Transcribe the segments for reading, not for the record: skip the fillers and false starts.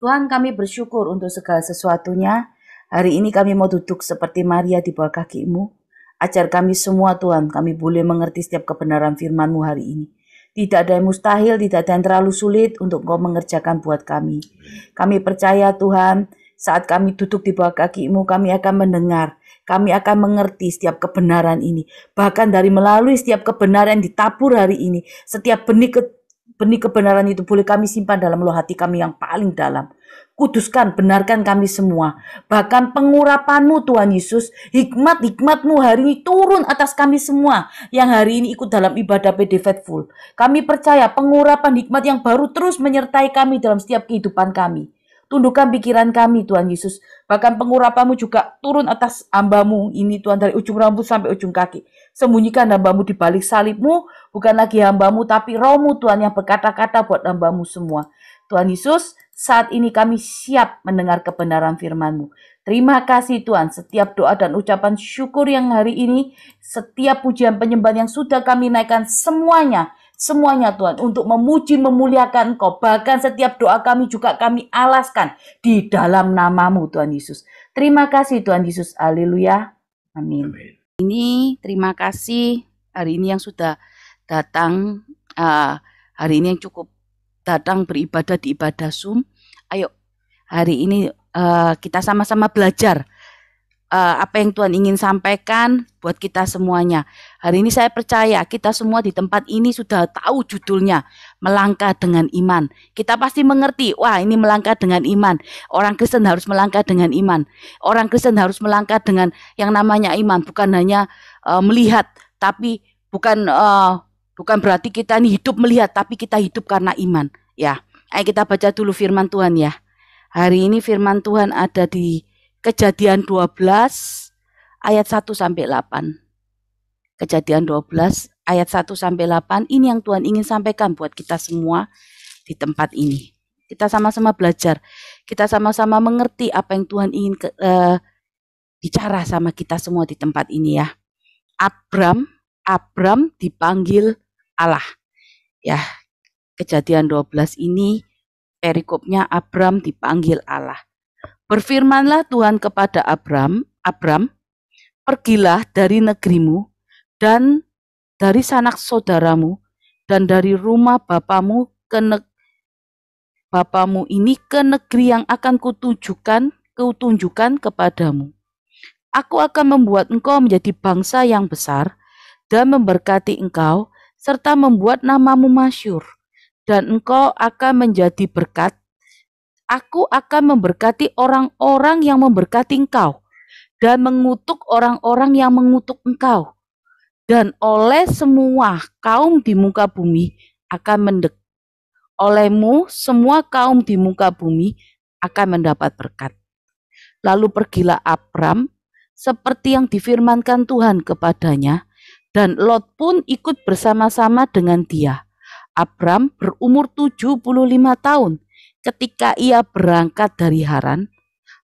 Tuhan, kami bersyukur untuk segala sesuatunya. Hari ini kami mau duduk seperti Maria di bawah kaki-Mu. Ajar kami semua Tuhan, kami boleh mengerti setiap kebenaran firman-Mu hari ini. Tidak ada yang mustahil, tidak ada yang terlalu sulit untuk Engkau mengerjakan buat kami. Kami percaya Tuhan, saat kami duduk di bawah kaki-Mu, kami akan mendengar. Kami akan mengerti setiap kebenaran ini. Bahkan dari melalui setiap kebenaran yang ditabur hari ini, setiap benih kebenaran itu boleh kami simpan dalam lubuk hati kami yang paling dalam. Kuduskan, benarkan kami semua. Bahkan pengurapan-Mu Tuhan Yesus, hikmat-hikmat-Mu hari ini turun atas kami semua yang hari ini ikut dalam ibadah PD Faithful. Kami percaya pengurapan hikmat yang baru terus menyertai kami dalam setiap kehidupan kami. Tundukkan pikiran kami Tuhan Yesus. Bahkan pengurapan-Mu juga turun atas hamba-Mu ini Tuhan, dari ujung rambut sampai ujung kaki. Sembunyikan hamba-Mu di balik salib-Mu, bukan lagi hamba-Mu tapi Roh-Mu Tuhan yang berkata-kata buat hamba-Mu semua. Tuhan Yesus, saat ini kami siap mendengar kebenaran firman-Mu. Terima kasih Tuhan, setiap doa dan ucapan syukur yang hari ini, setiap pujian penyembahan yang sudah kami naikkan, semuanya Tuhan, untuk memuji memuliakan Engkau. Bahkan setiap doa kami juga kami alaskan di dalam nama-Mu Tuhan Yesus. Terima kasih Tuhan Yesus, haleluya, amin. Ini terima kasih hari ini yang sudah datang, hari ini yang cukup datang beribadah di ibadah Zoom. Ayo hari ini kita sama-sama belajar apa yang Tuhan ingin sampaikan buat kita semuanya. Hari ini saya percaya kita semua di tempat ini sudah tahu judulnya, melangkah dengan iman. Kita pasti mengerti, wah ini melangkah dengan iman. Orang Kristen harus melangkah dengan iman. Orang Kristen harus melangkah dengan yang namanya iman, bukan hanya melihat, tapi bukan berarti kita ini hidup melihat, tapi kita hidup karena iman. Ya, ayo kita baca dulu firman Tuhan ya. Hari ini firman Tuhan ada di Kejadian 12 ayat 1 sampai 8. Kejadian 12 ayat 1 sampai 8. Ini yang Tuhan ingin sampaikan buat kita semua di tempat ini. Kita sama-sama belajar. Kita sama-sama mengerti apa yang Tuhan ingin bicara sama kita semua di tempat ini ya. Abram dipanggil Allah. Ya, Kejadian 12 ini perikopnya Abram dipanggil Allah. Berfirmanlah Tuhan kepada Abram, pergilah dari negerimu dan dari sanak saudaramu dan dari rumah bapamu ini ke negeri yang akan kutunjukkan kepadamu. Aku akan membuat engkau menjadi bangsa yang besar dan memberkati engkau serta membuat namamu masyhur, dan engkau akan menjadi berkat. Aku akan memberkati orang-orang yang memberkati engkau dan mengutuk orang-orang yang mengutuk engkau. Dan oleh semua kaum di muka bumi akan olehmu semua kaum di muka bumi akan mendapat berkat. Lalu pergilah Abram seperti yang difirmankan Tuhan kepadanya, dan Lot pun ikut bersama-sama dengan dia. Abram berumur 75 tahun. Ketika ia berangkat dari Haran,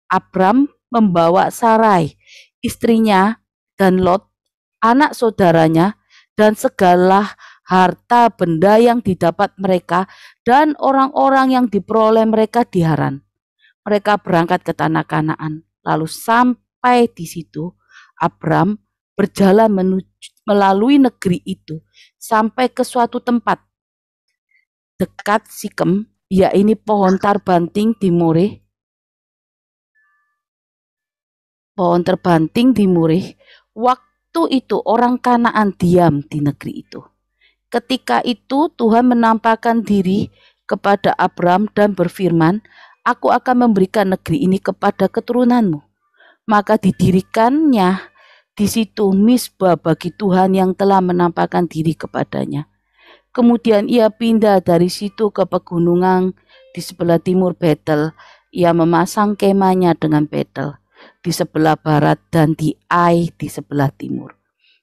Abram membawa Sarai, istrinya, dan Lot, anak saudaranya, dan segala harta benda yang didapat mereka, dan orang-orang yang diperoleh mereka di Haran. Mereka berangkat ke tanah Kanaan. Lalu sampai di situ, Abram berjalan melalui negeri itu sampai ke suatu tempat dekat Sikem, yaitu pohon terbanting di Moreh. Waktu itu orang Kanaan diam di negeri itu. Ketika itu Tuhan menampakkan diri kepada Abram dan berfirman, aku akan memberikan negeri ini kepada keturunanmu. Maka didirikannya di situ misbah bagi Tuhan yang telah menampakkan diri kepadanya. Kemudian ia pindah dari situ ke pegunungan di sebelah timur Betel. Ia memasang kemahnya dengan Betel di sebelah barat dan di Ai di sebelah timur.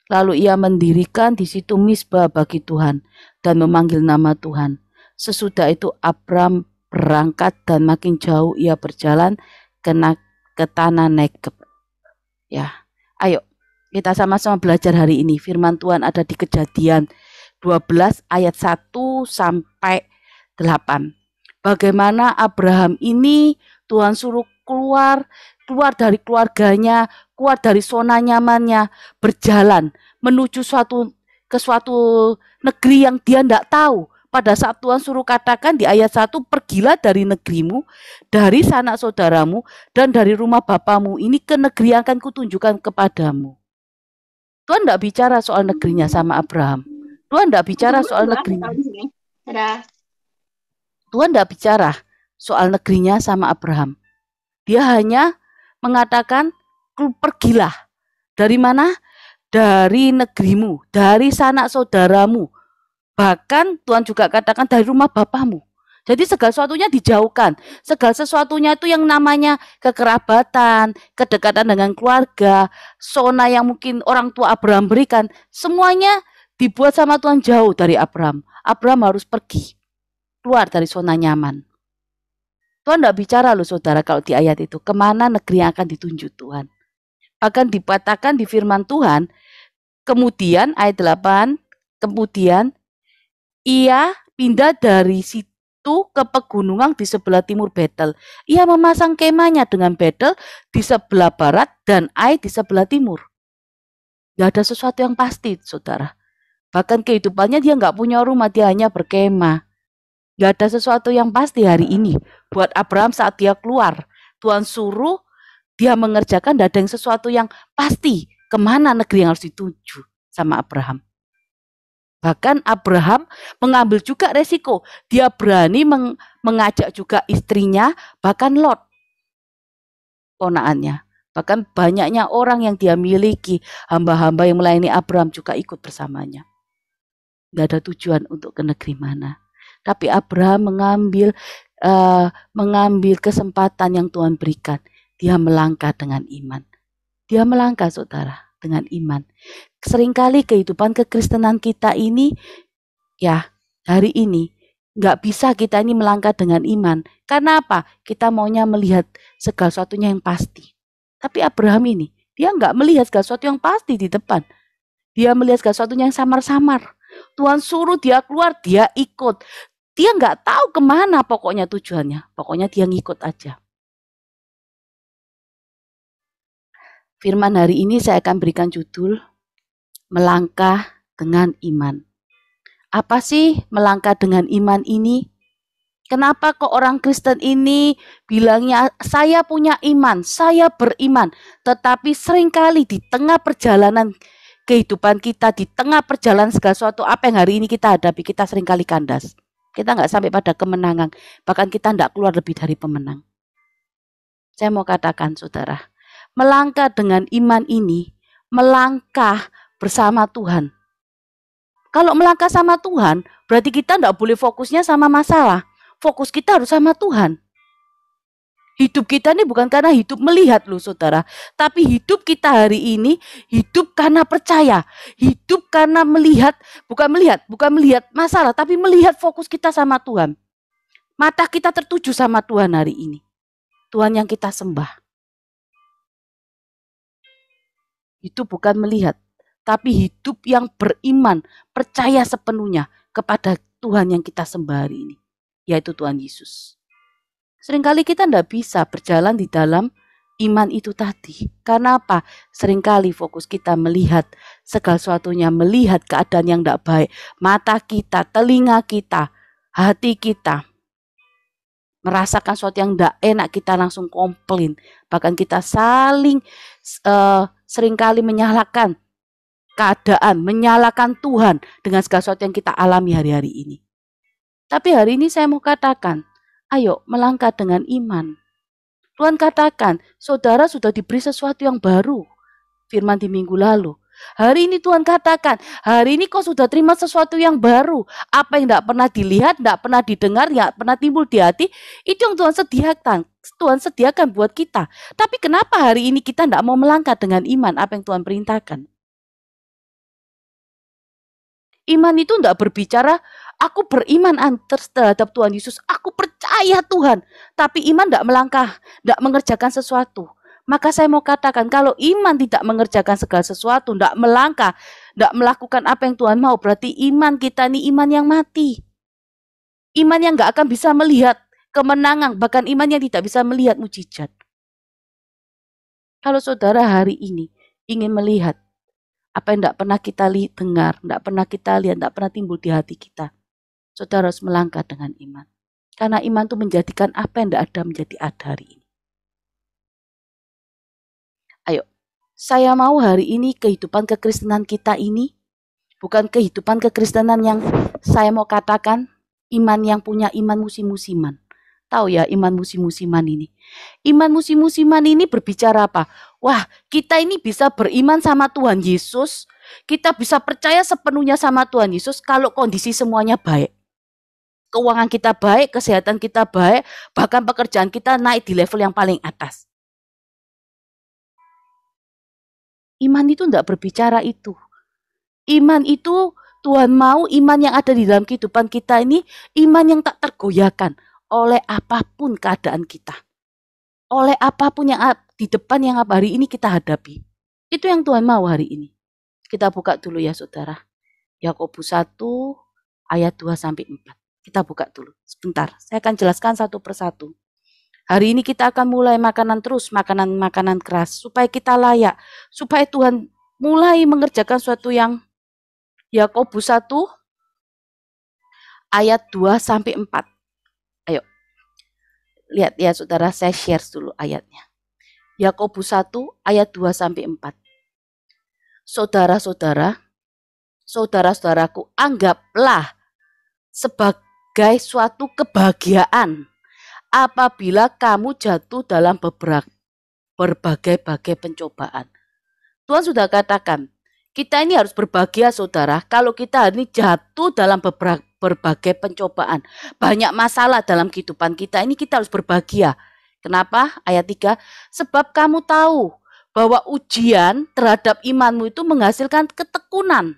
Lalu ia mendirikan di situ misbah bagi Tuhan dan memanggil nama Tuhan. Sesudah itu Abram berangkat dan makin jauh ia berjalan ke tanah Negeb. Ya, ayo kita sama-sama belajar hari ini. Firman Tuhan ada di Kejadian 12 ayat 1 sampai 8. bagaimana Abraham ini Tuhan suruh keluar dari keluarganya, keluar dari zona nyamannya, berjalan menuju ke suatu negeri yang dia tidak tahu. Pada saat Tuhan suruh katakan di ayat 1, pergilah dari negerimu, dari sanak saudaramu, dan dari rumah bapamu ini ke negeri yang akan kutunjukkan kepadamu. Tuhan tidak bicara soal negerinya sama Abraham. Tuhan tidak bicara soal negerinya. Tuhan tidak bicara soal negerinya sama Abraham. Dia hanya mengatakan, pergilah. Dari mana? Dari negerimu, dari sanak saudaramu. Bahkan Tuhan juga katakan dari rumah bapamu. Jadi segala sesuatunya dijauhkan. Segala sesuatunya itu yang namanya kekerabatan, kedekatan dengan keluarga, zona yang mungkin orang tua Abraham berikan, semuanya dibuat sama Tuhan jauh dari Abraham. Abraham harus pergi, keluar dari zona nyaman. Tuhan tidak bicara loh saudara kalau di ayat itu, kemana negeri yang akan ditunjuk Tuhan. Bahkan dikatakan di firman Tuhan, kemudian ayat 8, kemudian ia pindah dari situ ke pegunungan di sebelah timur Betel. Ia memasang kemahnya dengan Betel di sebelah barat dan Ai di sebelah timur. Tidak ada sesuatu yang pasti, saudara. Bahkan kehidupannya dia nggak punya rumah, dia hanya berkemah. Nggak ada sesuatu yang pasti hari ini. Buat Abraham saat dia keluar, Tuhan suruh dia mengerjakan, tidak ada yang sesuatu yang pasti kemana negeri yang harus dituju sama Abraham. Bahkan Abraham mengambil juga resiko. Dia berani mengajak juga istrinya, bahkan Lot, ponaannya. Bahkan banyaknya orang yang dia miliki, hamba-hamba yang melayani Abraham juga ikut bersamanya. Tidak ada tujuan untuk ke negeri mana. Tapi Abraham mengambil kesempatan yang Tuhan berikan. Dia melangkah dengan iman. Dia melangkah, saudara, dengan iman. Seringkali kehidupan kekristenan kita ini, ya hari ini, nggak bisa kita ini melangkah dengan iman. Karena apa? Kita maunya melihat segala sesuatunya yang pasti. Tapi Abraham ini, dia nggak melihat segala sesuatu yang pasti di depan. Dia melihat segala sesuatunya yang samar-samar. Tuhan suruh dia keluar, dia ikut. Dia nggak tahu kemana pokoknya tujuannya. Pokoknya dia ngikut aja. Firman hari ini saya akan berikan judul, melangkah dengan iman. Apa sih melangkah dengan iman ini? Kenapa kok orang Kristen ini bilangnya saya punya iman, saya beriman. Tetapi seringkali di tengah perjalanan kehidupan kita, di tengah perjalanan segala sesuatu apa yang hari ini kita hadapi, kita seringkali kandas. Kita nggak sampai pada kemenangan, bahkan kita nggak keluar lebih dari pemenang. Saya mau katakan saudara, melangkah dengan iman ini, melangkah bersama Tuhan. Kalau melangkah sama Tuhan, berarti kita tidak boleh fokusnya sama masalah. Fokus kita harus sama Tuhan. Hidup kita ini bukan karena hidup melihat loh saudara. Tapi hidup kita hari ini, hidup karena percaya. Hidup karena melihat, bukan melihat masalah, tapi melihat fokus kita sama Tuhan. Mata kita tertuju sama Tuhan hari ini. Tuhan yang kita sembah. Itu bukan melihat, tapi hidup yang beriman, percaya sepenuhnya kepada Tuhan yang kita sembah hari ini, yaitu Tuhan Yesus. Seringkali kita tidak bisa berjalan di dalam iman itu tadi. Karena apa? Seringkali fokus kita melihat segala sesuatunya, melihat keadaan yang tidak baik. Mata kita, telinga kita, hati kita merasakan sesuatu yang tidak enak, kita langsung komplain. Bahkan kita seringkali menyalahkan keadaan, menyalahkan Tuhan dengan segala sesuatu yang kita alami hari-hari ini. Tapi hari ini saya mau katakan, ayo melangkah dengan iman. Tuhan katakan, saudara sudah diberi sesuatu yang baru. Firman di minggu lalu. Hari ini Tuhan katakan, hari ini kau sudah terima sesuatu yang baru. Apa yang tidak pernah dilihat, tidak pernah didengar, tidak pernah timbul di hati, itu yang Tuhan sediakan. Tuhan sediakan buat kita. Tapi kenapa hari ini kita tidak mau melangkah dengan iman apa yang Tuhan perintahkan? Iman itu tidak berbicara, aku beriman terhadap Tuhan Yesus, aku percaya Tuhan. Tapi iman tidak melangkah, tidak mengerjakan sesuatu. Maka saya mau katakan, kalau iman tidak mengerjakan segala sesuatu, tidak melangkah, tidak melakukan apa yang Tuhan mau, berarti iman kita ini iman yang mati. Iman yang nggak akan bisa melihat kemenangan, bahkan iman yang tidak bisa melihat mujizat. Kalau saudara hari ini ingin melihat apa yang tidak pernah kita dengar, tidak pernah kita lihat, tidak pernah timbul di hati kita, saudara harus melangkah dengan iman. Karena iman itu menjadikan apa yang tidak ada menjadi ada hari ini. Ayo, saya mau hari ini kehidupan kekristenan kita ini bukan kehidupan kekristenan yang saya mau katakan iman yang punya iman musim-musiman. Tahu ya iman musim-musiman ini. Iman musim-musiman ini berbicara apa? Wah, kita ini bisa beriman sama Tuhan Yesus. Kita bisa percaya sepenuhnya sama Tuhan Yesus kalau kondisi semuanya baik. Keuangan kita baik, kesehatan kita baik, bahkan pekerjaan kita naik di level yang paling atas. Iman itu tidak berbicara itu. Iman itu Tuhan mau iman yang ada di dalam kehidupan kita ini, iman yang tak tergoyahkan oleh apapun keadaan kita. Oleh apapun yang di depan yang hari ini kita hadapi. Itu yang Tuhan mau hari ini. Kita buka dulu ya saudara. Yakobus 1 ayat 2-4. Kita buka dulu sebentar. Saya akan jelaskan satu persatu. Hari ini kita akan mulai makanan terus, makanan keras. Supaya kita layak. Supaya Tuhan mulai mengerjakan sesuatu yang Yakobus 1 ayat 2-4. Ayo. Lihat ya saudara, saya share dulu ayatnya. Yakobus 1 ayat 2-4. Saudara-saudaraku, anggaplah sebagai suatu kebahagiaan apabila kamu jatuh dalam berbagai-bagai pencobaan. Tuhan sudah katakan, kita ini harus berbahagia saudara, kalau kita ini jatuh dalam berbagai pencobaan. Banyak masalah dalam kehidupan kita, ini kita harus berbahagia. Kenapa? Ayat 3, sebab kamu tahu bahwa ujian terhadap imanmu itu menghasilkan ketekunan.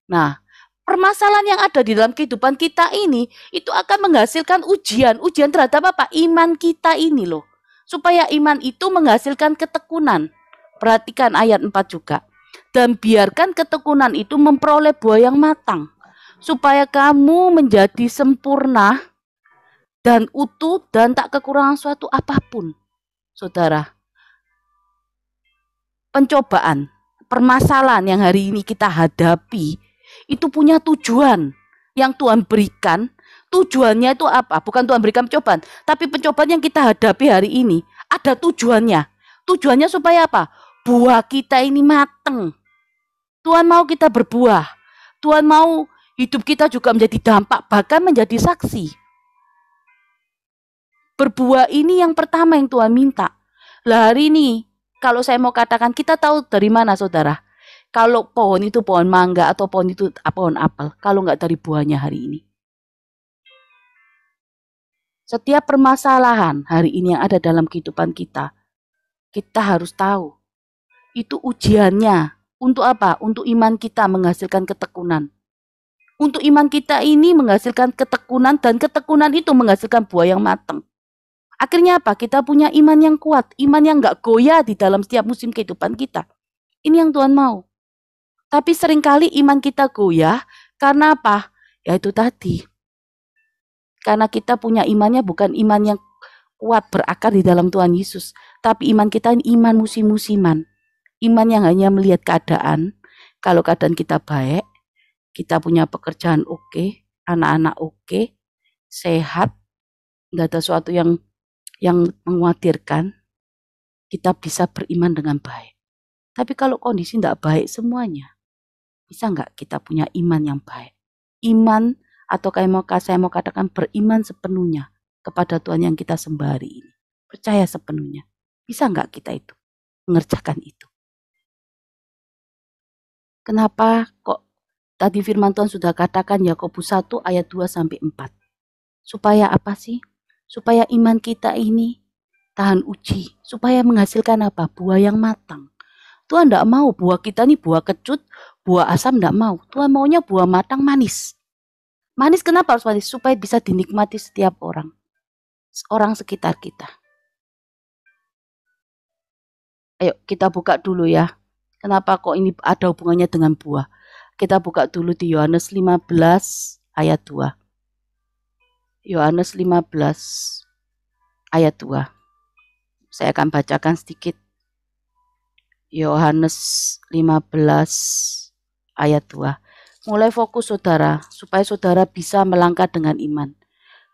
Nah, permasalahan yang ada di dalam kehidupan kita ini, itu akan menghasilkan ujian. Ujian terhadap apa? Iman kita ini loh. Supaya iman itu menghasilkan ketekunan. Perhatikan ayat 4 juga. Dan biarkan ketekunan itu memperoleh buah yang matang. Supaya kamu menjadi sempurna dan utuh dan tak kekurangan suatu apapun. Saudara, pencobaan, permasalahan yang hari ini kita hadapi, itu punya tujuan yang Tuhan berikan. Tujuannya itu apa? Bukan Tuhan berikan pencobaan, tapi pencobaan yang kita hadapi hari ini ada tujuannya. Tujuannya supaya apa? Buah kita ini mateng. Tuhan mau kita berbuah. Tuhan mau hidup kita juga menjadi dampak, bahkan menjadi saksi. Berbuah ini yang pertama yang Tuhan minta. Lah hari ini, kalau saya mau katakan, kita tahu dari mana saudara? Kalau pohon itu pohon mangga atau pohon itu pohon apel, kalau nggak dari buahnya hari ini. Setiap permasalahan hari ini yang ada dalam kehidupan kita, kita harus tahu. Itu ujiannya. Untuk apa? Untuk iman kita menghasilkan ketekunan. Untuk iman kita ini menghasilkan ketekunan, dan ketekunan itu menghasilkan buah yang matang. Akhirnya apa? Kita punya iman yang kuat, iman yang nggak goyah di dalam setiap musim kehidupan kita. Ini yang Tuhan mau. Tapi seringkali iman kita goyah karena apa? Ya itu tadi. Karena kita punya imannya bukan iman yang kuat berakar di dalam Tuhan Yesus. Tapi iman kita ini iman musim-musiman. Iman yang hanya melihat keadaan. Kalau keadaan kita baik, kita punya pekerjaan oke, anak-anak oke, sehat, nggak ada sesuatu yang mengkhawatirkan, kita bisa beriman dengan baik. Tapi kalau kondisi tidak baik semuanya, bisa nggak kita punya iman yang baik? Iman atau saya mau katakan beriman sepenuhnya kepada Tuhan yang kita sembah hari ini. Percaya sepenuhnya. Bisa nggak kita itu mengerjakan itu? Kenapa kok tadi firman Tuhan sudah katakan Yakobus 1 ayat 2-4. Supaya apa sih? Supaya iman kita ini tahan uji. Supaya menghasilkan apa? Buah yang matang. Tuhan tidak mau buah kita ini buah kecut, buah asam tidak mau. Tuhan maunya buah matang manis. Manis kenapa harus manis? Supaya bisa dinikmati setiap orang. Orang sekitar kita. Ayo kita buka dulu ya. Kenapa kok ini ada hubungannya dengan buah? Kita buka dulu di Yohanes 15 ayat 2. Yohanes 15 ayat 2. Saya akan bacakan sedikit. Yohanes 15 ayat 2. Mulai fokus saudara, supaya saudara bisa melangkah dengan iman.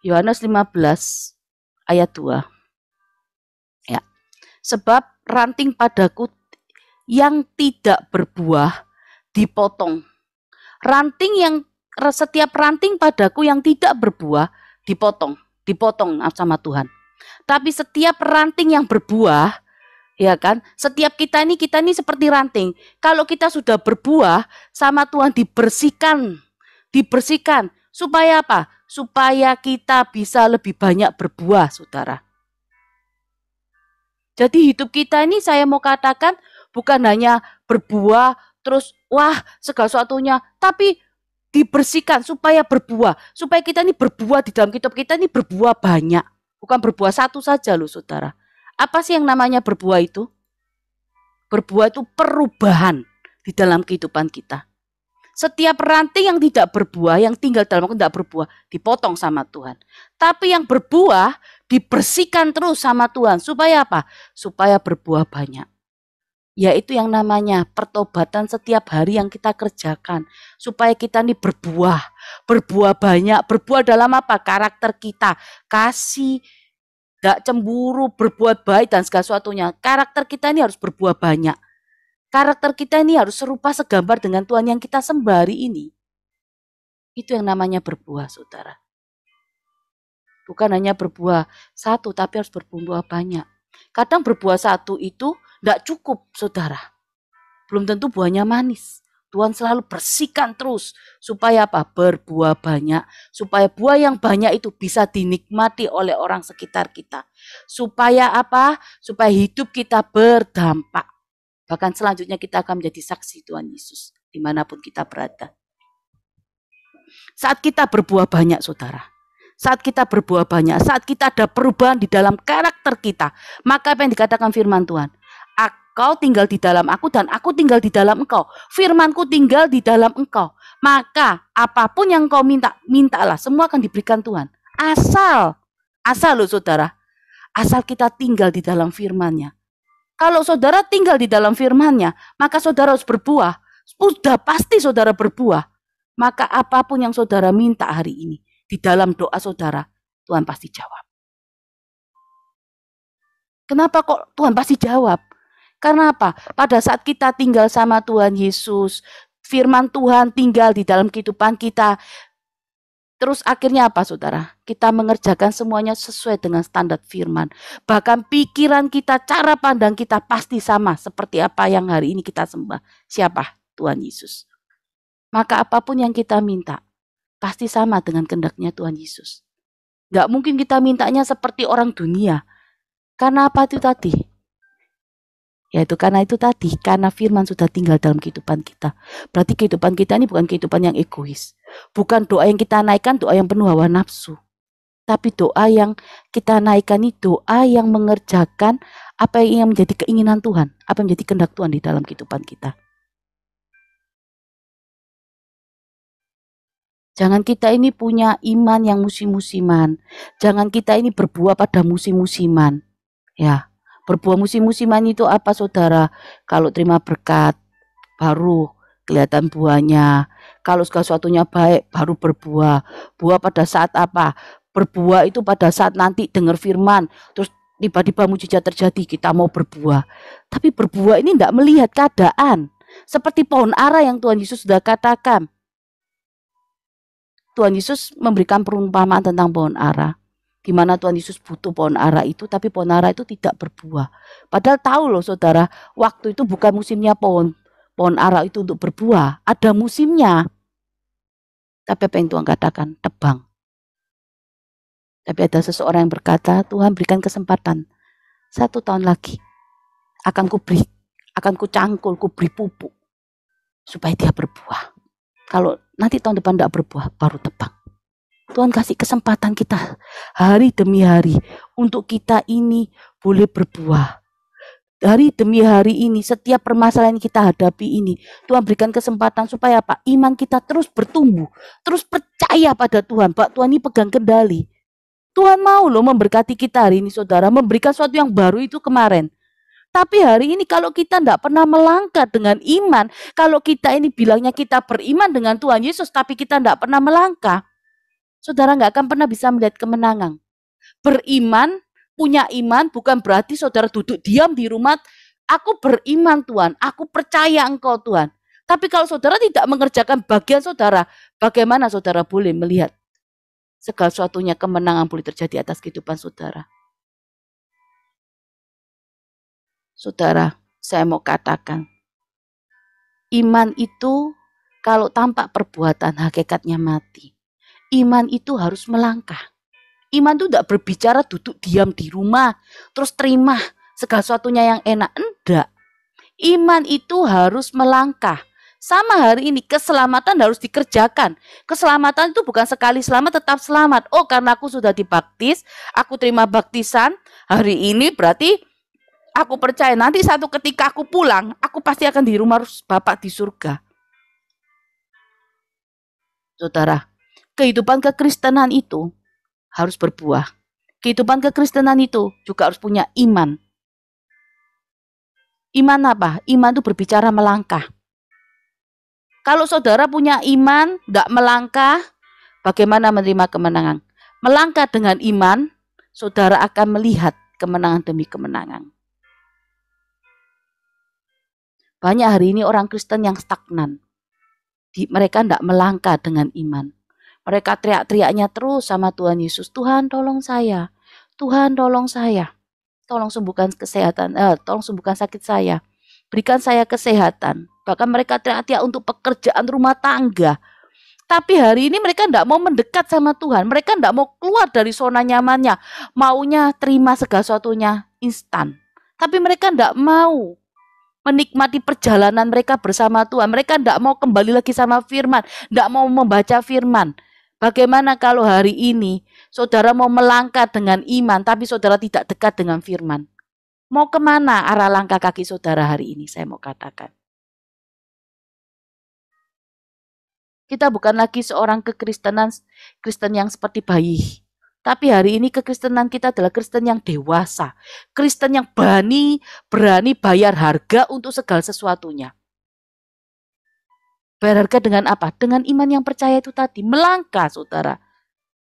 Yohanes 15 ayat 2. Ya. Sebab ranting padaku yang tidak berbuah dipotong. Setiap ranting padaku yang tidak berbuah dipotong sama Tuhan. Tapi setiap ranting yang berbuah, ya kan? Setiap kita ini seperti ranting. Kalau kita sudah berbuah sama Tuhan dibersihkan. Supaya apa? Supaya kita bisa lebih banyak berbuah, saudara. Jadi hidup kita ini saya mau katakan bukan hanya berbuah terus wah segala sesuatunya, tapi dibersihkan supaya berbuah. Supaya kita ini berbuah di dalam hidup kita ini berbuah banyak. Bukan berbuah satu saja loh saudara. Apa sih yang namanya berbuah itu? Berbuah itu perubahan di dalam kehidupan kita. Setiap ranting yang tidak berbuah, yang tinggal dalam aku tidak berbuah, dipotong sama Tuhan. Tapi yang berbuah, dibersihkan terus sama Tuhan. Supaya apa? Supaya berbuah banyak. Yaitu yang namanya pertobatan setiap hari yang kita kerjakan. Supaya kita ini berbuah banyak. Berbuah dalam apa? Karakter kita. Kasih, gak cemburu, berbuat baik dan segala sesuatunya. Karakter kita ini harus berbuah banyak. Karakter kita ini harus serupa segambar dengan Tuhan yang kita sembah hari ini. Itu yang namanya berbuah, saudara. Bukan hanya berbuah satu, tapi harus berbuah banyak. Kadang berbuah satu itu tidak cukup, saudara. Belum tentu buahnya manis. Tuhan selalu bersihkan terus. Supaya apa? Berbuah banyak. Supaya buah yang banyak itu bisa dinikmati oleh orang sekitar kita. Supaya apa? Supaya hidup kita berdampak. Bahkan selanjutnya kita akan menjadi saksi Tuhan Yesus dimanapun kita berada. Saat kita berbuah banyak, saudara. Saat kita berbuah banyak, saat kita ada perubahan di dalam karakter kita. Maka apa yang dikatakan firman Tuhan? Engkau tinggal di dalam aku dan aku tinggal di dalam engkau. Firmanku tinggal di dalam engkau. Maka apapun yang kau minta, mintalah. Semua akan diberikan Tuhan. Asal loh saudara. Asal kita tinggal di dalam firman-Nya. Kalau saudara tinggal di dalam firman-Nya, maka saudara harus berbuah. Sudah pasti saudara berbuah. Maka apapun yang saudara minta hari ini, di dalam doa saudara, Tuhan pasti jawab. Kenapa kok Tuhan pasti jawab? Karena apa? Pada saat kita tinggal sama Tuhan Yesus, firman Tuhan tinggal di dalam kehidupan kita. Terus akhirnya apa saudara? Kita mengerjakan semuanya sesuai dengan standar firman. Bahkan pikiran kita, cara pandang kita pasti sama seperti apa yang hari ini kita sembah. Siapa? Tuhan Yesus. Maka apapun yang kita minta, pasti sama dengan kehendaknya Tuhan Yesus. Gak mungkin kita mintanya seperti orang dunia. Karena apa itu tadi? Yaitu karena itu tadi, karena firman sudah tinggal dalam kehidupan kita. Berarti kehidupan kita ini bukan kehidupan yang egois. Bukan doa yang kita naikkan, doa yang penuh hawa nafsu. Tapi doa yang kita naikkan ini doa yang mengerjakan apa yang menjadi keinginan Tuhan. Apa yang menjadi kehendak Tuhan di dalam kehidupan kita. Jangan kita ini punya iman yang musim-musiman. Jangan kita ini berbuah pada musim-musiman. Ya. Berbuah musim-musiman itu apa saudara? Kalau terima berkat baru kelihatan buahnya. Kalau segala sesuatunya baik baru berbuah. Buah pada saat apa? Berbuah itu pada saat nanti dengar firman. Terus tiba-tiba mujizat terjadi kita mau berbuah. Tapi berbuah ini tidak melihat keadaan. Seperti pohon ara yang Tuhan Yesus sudah katakan. Tuhan Yesus memberikan perumpamaan tentang pohon ara. Di mana Tuhan Yesus butuh pohon ara itu, tapi pohon ara itu tidak berbuah. Padahal tahu loh saudara, waktu itu bukan musimnya pohon ara itu untuk berbuah. Ada musimnya. Tapi apa yang Tuhan katakan? Tebang. Tapi ada seseorang yang berkata, Tuhan berikan kesempatan. 1 tahun lagi. Akan kucangkul, kuberi pupuk. Supaya dia berbuah. Kalau nanti tahun depan tidak berbuah, baru tebang. Tuhan kasih kesempatan kita hari demi hari untuk kita ini boleh berbuah. Hari demi hari ini, setiap permasalahan yang kita hadapi ini, Tuhan berikan kesempatan supaya apa? Iman kita terus bertumbuh, terus percaya pada Tuhan. Pak Tuhan ini pegang kendali. Tuhan mau loh memberkati kita hari ini saudara, memberikan sesuatu yang baru itu kemarin. Tapi hari ini kalau kita tidak pernah melangkah dengan iman, kalau kita ini bilangnya kita beriman dengan Tuhan Yesus, tapi kita tidak pernah melangkah, saudara nggak akan pernah bisa melihat kemenangan. Beriman, punya iman bukan berarti saudara duduk diam di rumah, aku beriman Tuhan, aku percaya Engkau Tuhan. Tapi kalau saudara tidak mengerjakan bagian saudara, bagaimana saudara boleh melihat segala sesuatunya kemenangan boleh terjadi atas kehidupan saudara? Saudara, saya mau katakan, iman itu kalau tanpa perbuatan hakikatnya mati. Iman itu harus melangkah. Iman itu tidak berbicara duduk diam di rumah, terus terima segala sesuatunya yang enak. Enggak. Iman itu harus melangkah. Sama hari ini, keselamatan harus dikerjakan. Keselamatan itu bukan sekali selamat, tetap selamat. Oh, karena aku sudah dibaptis, aku terima baptisan, hari ini berarti aku percaya nanti satu ketika aku pulang, aku pasti akan di rumah Bapa di surga. Saudara, kehidupan kekristenan itu harus berbuah. Kehidupan kekristenan itu juga harus punya iman. Iman apa? Iman itu berbicara melangkah. Kalau saudara punya iman, tidak melangkah, bagaimana menerima kemenangan? Melangkah dengan iman, saudara akan melihat kemenangan demi kemenangan. Banyak hari ini orang Kristen yang stagnan. Mereka tidak melangkah dengan iman. Mereka teriak-teriaknya terus sama Tuhan Yesus, Tuhan tolong saya, Tuhan tolong saya, tolong sembuhkan kesehatan, tolong sembuhkan sakit saya, berikan saya kesehatan. Bahkan mereka teriak-teriak untuk pekerjaan rumah tangga. Tapi hari ini mereka tidak mau mendekat sama Tuhan. Mereka tidak mau keluar dari zona nyamannya. Maunya terima segala sesuatunya instan. Tapi mereka tidak mau menikmati perjalanan mereka bersama Tuhan. Mereka tidak mau kembali lagi sama firman. Tidak mau membaca firman. Bagaimana kalau hari ini saudara mau melangkah dengan iman, tapi saudara tidak dekat dengan firman? Mau kemana arah langkah kaki saudara hari ini? Saya mau katakan. Kita bukan lagi seorang Kristen yang seperti bayi. Tapi hari ini kekristenan kita adalah Kristen yang dewasa. Kristen yang berani bayar harga untuk segala sesuatunya. Bayar harga dengan apa? Dengan iman yang percaya itu tadi. Melangkah saudara.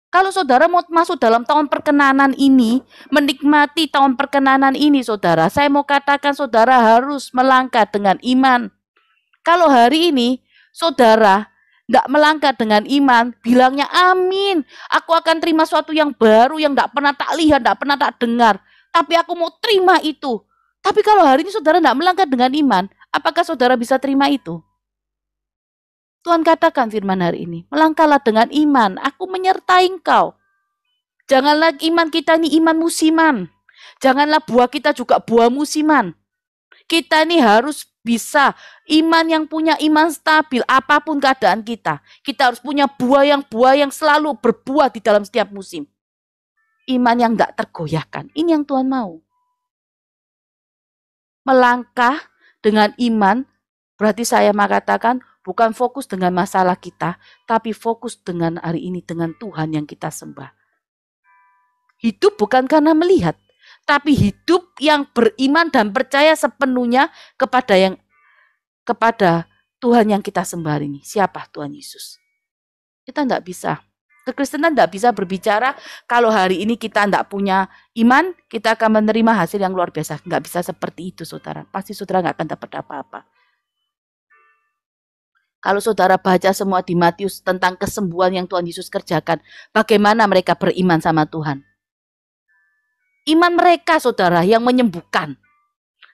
Kalau saudara mau masuk dalam tahun perkenanan ini, menikmati tahun perkenanan ini saudara, saya mau katakan saudara harus melangkah dengan iman. Kalau hari ini saudara tidak melangkah dengan iman, bilangnya amin, aku akan terima sesuatu yang baru yang tidak pernah tak lihat, tidak pernah tak dengar. Tapi aku mau terima itu. Tapi kalau hari ini saudara tidak melangkah dengan iman, apakah saudara bisa terima itu? Tuhan katakan firman hari ini, melangkahlah dengan iman, aku menyertai engkau. Janganlah iman kita ini iman musiman. Janganlah buah kita juga buah musiman. Kita ini harus bisa iman yang punya iman stabil apapun keadaan kita. Kita harus punya buah yang selalu berbuah di dalam setiap musim. Iman yang tidak tergoyahkan. Ini yang Tuhan mau. Melangkah dengan iman berarti saya mengatakan bukan fokus dengan masalah kita, tapi fokus dengan hari ini dengan Tuhan yang kita sembah. Hidup bukan karena melihat, tapi hidup yang beriman dan percaya sepenuhnya kepada Tuhan yang kita sembah ini. Siapa? Tuhan Yesus. Kita tidak bisa. Kekristenan tidak bisa berbicara kalau hari ini kita tidak punya iman, kita akan menerima hasil yang luar biasa. Nggak bisa seperti itu saudara. Pasti saudara nggak akan dapat apa-apa. Kalau saudara baca semua di Matius tentang kesembuhan yang Tuhan Yesus kerjakan, bagaimana mereka beriman sama Tuhan? Iman mereka saudara yang menyembuhkan.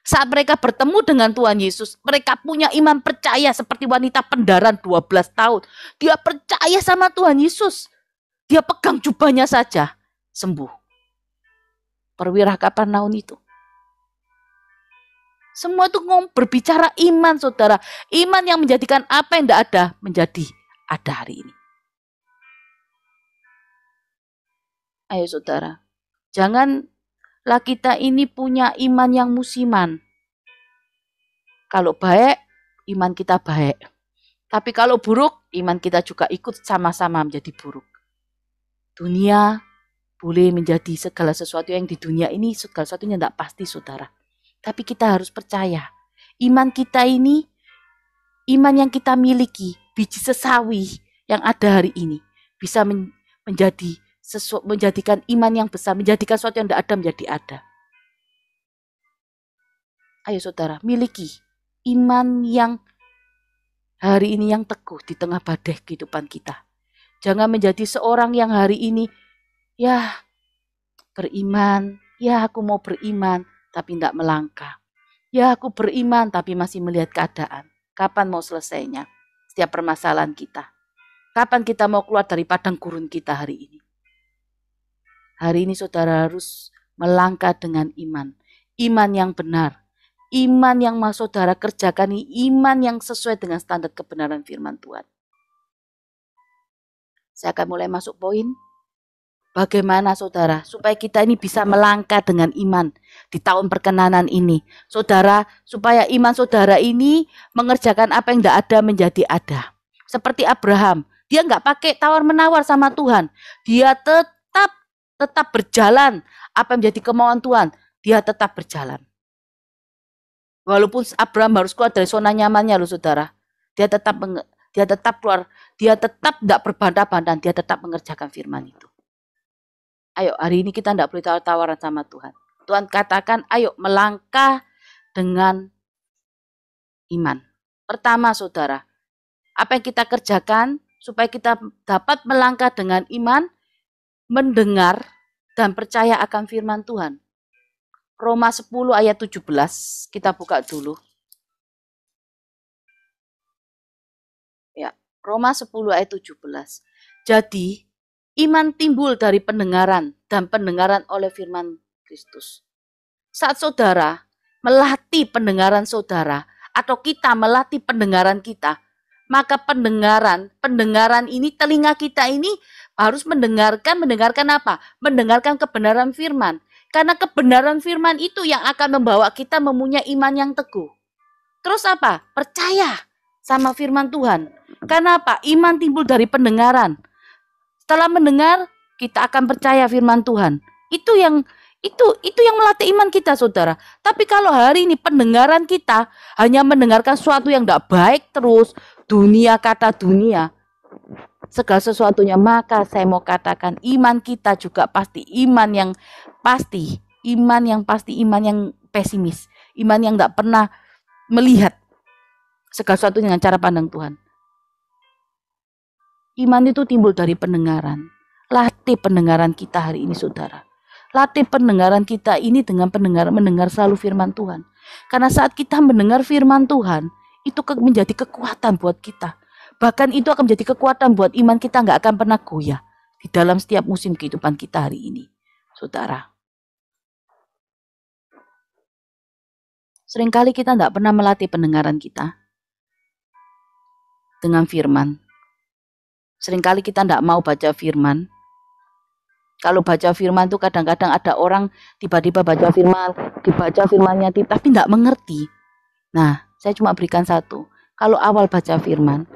Saat mereka bertemu dengan Tuhan Yesus, mereka punya iman percaya seperti wanita pendaran 12 tahun. Dia percaya sama Tuhan Yesus. Dia pegang jubahnya saja, sembuh. Perwira Kapernaum itu. Semua itu berbicara iman saudara. Iman yang menjadikan apa yang tidak ada, menjadi ada hari ini. Ayo saudara, janganlah kita ini punya iman yang musiman. Kalau baik, iman kita baik. Tapi kalau buruk, iman kita juga ikut sama-sama menjadi buruk. Dunia boleh menjadi segala sesuatu yang di dunia ini, segala sesuatunya tidak pasti, saudara. Tapi kita harus percaya, iman kita ini, iman yang kita miliki, biji sesawi yang ada hari ini, bisa menjadikan iman yang besar, menjadikan sesuatu yang tidak ada menjadi ada. Ayo saudara, miliki iman yang hari ini yang teguh di tengah badai kehidupan kita. Jangan menjadi seorang yang hari ini, ya beriman, ya aku mau beriman, tapi tidak melangkah. Ya aku beriman, tapi masih melihat keadaan. Kapan mau selesainya setiap permasalahan kita? Kapan kita mau keluar dari padang gurun kita hari ini? Hari ini saudara harus melangkah dengan iman. Iman yang benar. Iman yang mau saudara kerjakan, iman yang sesuai dengan standar kebenaran firman Tuhan. Saya akan mulai masuk poin. Bagaimana saudara supaya kita ini bisa melangkah dengan iman di tahun perkenanan ini. Saudara, supaya iman saudara ini mengerjakan apa yang tidak ada menjadi ada. Seperti Abraham, dia nggak pakai tawar-menawar sama Tuhan. Dia tetap berjalan apa yang menjadi kemauan Tuhan. Dia tetap berjalan. Walaupun Abraham harus keluar dari zona nyamannya loh saudara. Dia tetap keluar, dia tetap tidak berbantah-bantah, dia tetap mengerjakan firman itu. Ayo hari ini kita tidak boleh tawar-tawaran sama Tuhan. Tuhan katakan ayo melangkah dengan iman. Pertama saudara, apa yang kita kerjakan supaya kita dapat melangkah dengan iman, mendengar dan percaya akan firman Tuhan. Roma 10 ayat 17, kita buka dulu. Ya, Roma 10 ayat 17. Jadi, iman timbul dari pendengaran dan pendengaran oleh firman Kristus. Saat saudara melatih pendengaran saudara atau kita melatih pendengaran kita, maka pendengaran ini, telinga kita ini harus mendengarkan apa? Mendengarkan kebenaran firman. Karena kebenaran firman itu yang akan membawa kita mempunyai iman yang teguh. Terus apa? Percaya sama firman Tuhan. Karena apa? Iman timbul dari pendengaran. Setelah mendengar, kita akan percaya firman Tuhan. Itu yang melatih iman kita, saudara. Tapi kalau hari ini pendengaran kita hanya mendengarkan sesuatu yang tidak baik terus, kata dunia, segala sesuatunya, maka saya mau katakan iman kita juga pasti iman yang pesimis, iman yang tidak pernah melihat segala sesuatu dengan cara pandang Tuhan. Iman itu timbul dari pendengaran. Latih pendengaran kita hari ini, saudara. Latih pendengaran kita ini dengan mendengar selalu firman Tuhan. Karena saat kita mendengar firman Tuhan, itu menjadi kekuatan buat kita. Bahkan itu akan menjadi kekuatan buat iman kita, nggak akan pernah goyah di dalam setiap musim kehidupan kita hari ini, saudara. Seringkali kita tidak pernah melatih pendengaran kita dengan firman. Seringkali kita tidak mau baca firman. Kalau baca firman itu kadang-kadang ada orang tiba-tiba baca firman, dibaca firmannya tapi tidak mengerti. Nah, saya cuma berikan satu. Kalau awal baca firman,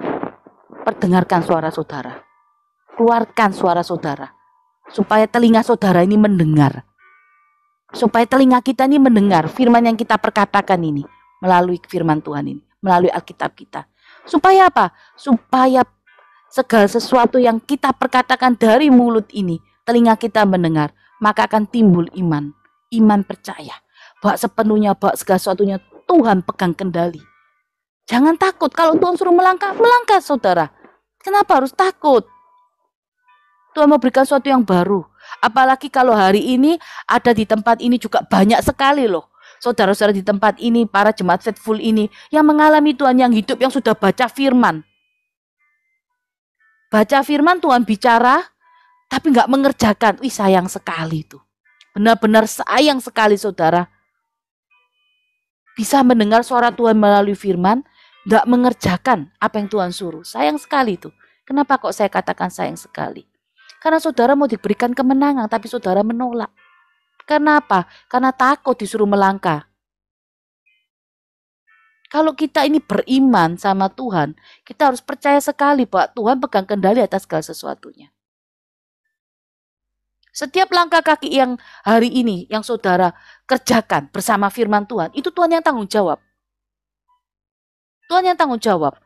perdengarkan suara saudara. Keluarkan suara saudara. Supaya telinga saudara ini mendengar. Supaya telinga kita ini mendengar firman yang kita perkatakan ini. Melalui firman Tuhan ini. Melalui Alkitab kita. Supaya apa? Supaya segala sesuatu yang kita perkatakan dari mulut ini, telinga kita mendengar, maka akan timbul iman. Iman percaya. Bahwa sepenuhnya, bahwa segala sesuatunya Tuhan pegang kendali. Jangan takut kalau Tuhan suruh melangkah, melangkah saudara. Kenapa harus takut? Tuhan memberikan sesuatu yang baru. Apalagi kalau hari ini ada di tempat ini juga banyak sekali loh. Saudara-saudara di tempat ini, para jemaat faithful ini, yang mengalami Tuhan yang hidup, yang sudah baca firman. Baca firman Tuhan bicara, tapi nggak mengerjakan. Wih, sayang sekali itu. Benar-benar sayang sekali saudara. Bisa mendengar suara Tuhan melalui firman, nggak mengerjakan apa yang Tuhan suruh. Sayang sekali itu. Kenapa kok saya katakan sayang sekali? Karena saudara mau diberikan kemenangan, tapi saudara menolak. Karena apa? Karena takut disuruh melangkah. Kalau kita ini beriman sama Tuhan, kita harus percaya sekali bahwa Tuhan pegang kendali atas segala sesuatunya. Setiap langkah kaki yang hari ini yang saudara kerjakan bersama firman Tuhan, itu Tuhan yang tanggung jawab. Tuhan yang tanggung jawab.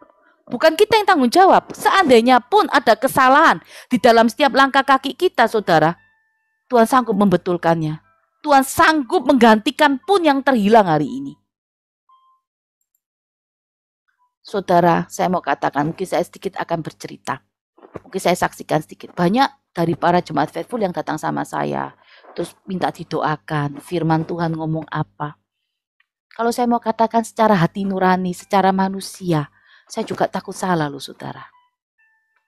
Bukan kita yang tanggung jawab. Seandainya pun ada kesalahan di dalam setiap langkah kaki kita, saudara, Tuhan sanggup membetulkannya. Tuhan sanggup menggantikan pun yang terhilang hari ini. Saudara, saya mau katakan, mungkin saya sedikit akan bercerita. Mungkin saya saksikan sedikit. Banyak dari para jemaat faithful yang datang sama saya, terus minta didoakan, firman Tuhan ngomong apa. Kalau saya mau katakan secara hati nurani, secara manusia, saya juga takut salah loh saudara.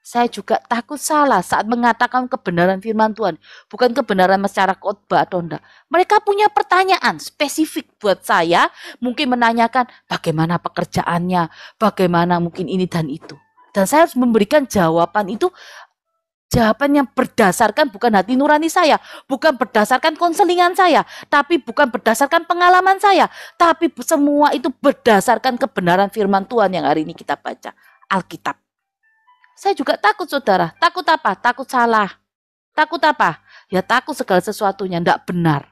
Saya juga takut salah saat mengatakan kebenaran firman Tuhan. Bukan kebenaran secara khotbah atau enggak. Mereka punya pertanyaan spesifik buat saya. Mungkin menanyakan bagaimana pekerjaannya. Bagaimana mungkin ini dan itu. Dan saya harus memberikan jawaban itu. Jawaban yang berdasarkan bukan hati nurani saya. Bukan berdasarkan konselingan saya. Tapi bukan berdasarkan pengalaman saya. Tapi semua itu berdasarkan kebenaran firman Tuhan yang hari ini kita baca. Alkitab. Saya juga takut saudara. Takut apa? Takut salah. Takut apa? Ya takut segala sesuatunya tidak benar.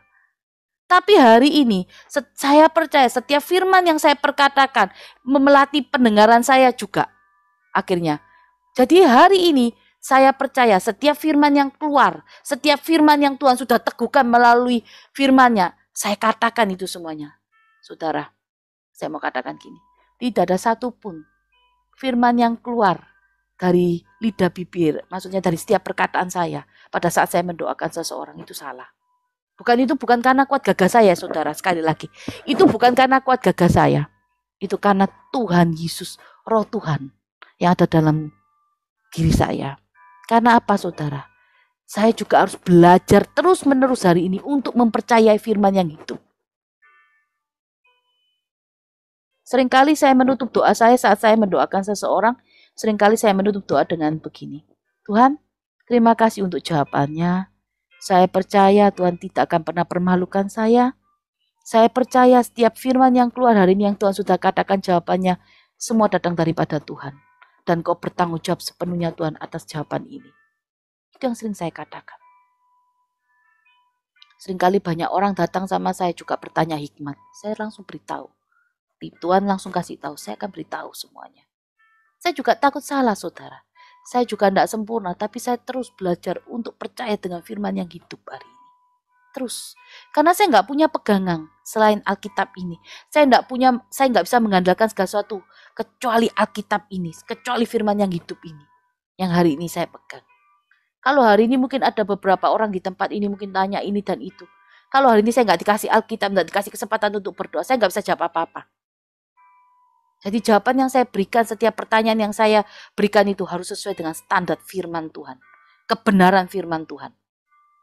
Tapi hari ini saya percaya setiap firman yang saya perkatakan memelatih pendengaran saya juga. Akhirnya. Jadi hari ini saya percaya setiap firman yang keluar. Setiap firman yang Tuhan sudah teguhkan melalui firman-Nya. Saya katakan itu semuanya. Saudara, saya mau katakan gini. Tidak ada satupun firman yang keluar dari lidah bibir, maksudnya dari setiap perkataan saya pada saat saya mendoakan seseorang itu salah. Itu bukan karena kuat gagah saya, saudara, sekali lagi. Itu bukan karena kuat gagah saya. Itu karena Tuhan Yesus, Roh Tuhan yang ada dalam diri saya. Karena apa, saudara? Saya juga harus belajar terus-menerus hari ini untuk mempercayai firman yang hidup. Seringkali saya menutup doa saya saat saya mendoakan seseorang. Seringkali saya menutup doa dengan begini. Tuhan, terima kasih untuk jawabannya. Saya percaya Tuhan tidak akan pernah permalukan saya. Saya percaya setiap firman yang keluar hari ini yang Tuhan sudah katakan jawabannya, semua datang daripada Tuhan. Dan kau bertanggung jawab sepenuhnya Tuhan atas jawaban ini. Itu yang sering saya katakan. Seringkali banyak orang datang sama saya juga bertanya hikmat. Saya langsung beritahu. Tuhan langsung kasih tahu, saya akan beritahu semuanya. Saya juga takut salah, saudara. Saya juga tidak sempurna, tapi saya terus belajar untuk percaya dengan firman yang hidup hari ini. Terus. Karena saya nggak punya pegangan selain Alkitab ini. Saya nggak bisa mengandalkan segala sesuatu kecuali Alkitab ini, kecuali firman yang hidup ini. Yang hari ini saya pegang. Kalau hari ini mungkin ada beberapa orang di tempat ini mungkin tanya ini dan itu. Kalau hari ini saya nggak dikasih Alkitab, nggak dikasih kesempatan untuk berdoa, saya nggak bisa jawab apa-apa. Jadi jawaban yang saya berikan, setiap pertanyaan yang saya berikan itu harus sesuai dengan standar firman Tuhan. Kebenaran firman Tuhan.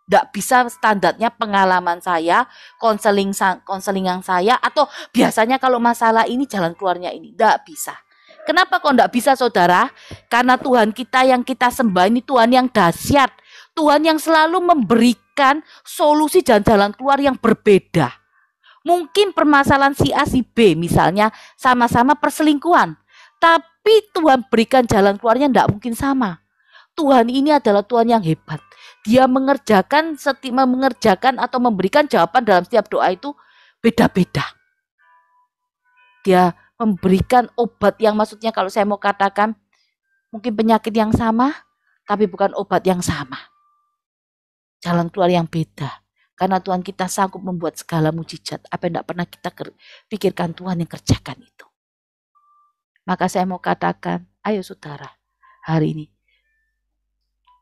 Tidak bisa standarnya pengalaman saya, konselingan saya, atau biasanya kalau masalah ini jalan keluarnya ini. Tidak bisa. Kenapa kok tidak bisa, saudara? Karena Tuhan kita yang kita sembah ini Tuhan yang dahsyat. Tuhan yang selalu memberikan solusi dan jalan keluar yang berbeda. Mungkin permasalahan si A, si B misalnya sama-sama perselingkuhan. Tapi Tuhan berikan jalan keluarnya tidak mungkin sama. Tuhan ini adalah Tuhan yang hebat. Dia mengerjakan atau memberikan jawaban dalam setiap doa itu beda-beda. Dia memberikan obat yang maksudnya kalau saya mau katakan mungkin penyakit yang sama, tapi bukan obat yang sama. Jalan keluar yang beda. Karena Tuhan kita sanggup membuat segala mujizat. Apa yang tidak pernah kita pikirkan Tuhan yang kerjakan itu. Maka saya mau katakan, ayo saudara, hari ini.